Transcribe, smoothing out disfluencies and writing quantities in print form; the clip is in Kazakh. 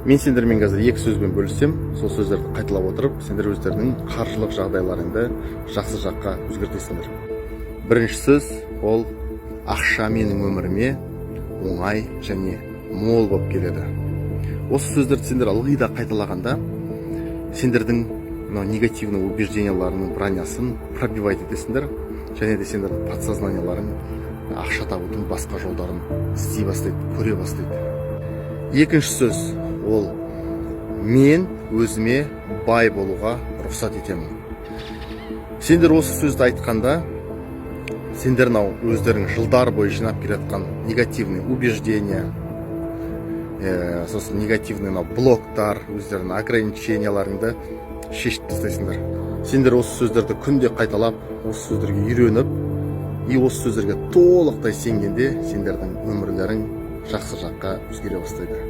Мен сендермен қазір екі сөзбен бөліссем, сол сөздерді қайталап отырып, сендер өздерінің қаржылық жағдайларыңды жақсы жаққа өзгертесіңдер. Бірінші сөз ол ақша менің өміріме оңай және мол болып келеді. Осы сөздерді сендер ылғи да қайталағанда, сендердің негативный убежденияларының бронясын пробивать етесіңдер, және де сендердің подсознанияларың ақша табудың басқа жолдарын істей бастайды, көре бастайды. Екінші сөз ол мен өзіме бай болуға рұқсат етемін. Сендер осы сөзді айтқанда, сендер өздерің жылдар бойы жинап келе жатқан негативный убеждения, сосын негативный блоктар, өздерінің ограниченияларыңды шешіп тастайсыңдар. Сендер осы сөздерді күнде қайталап, осы сөздерге үйреніп, осы сөздерге толықтай сенгенде, сендердің өмірлерің жақсы жаққа өзгере бастайды.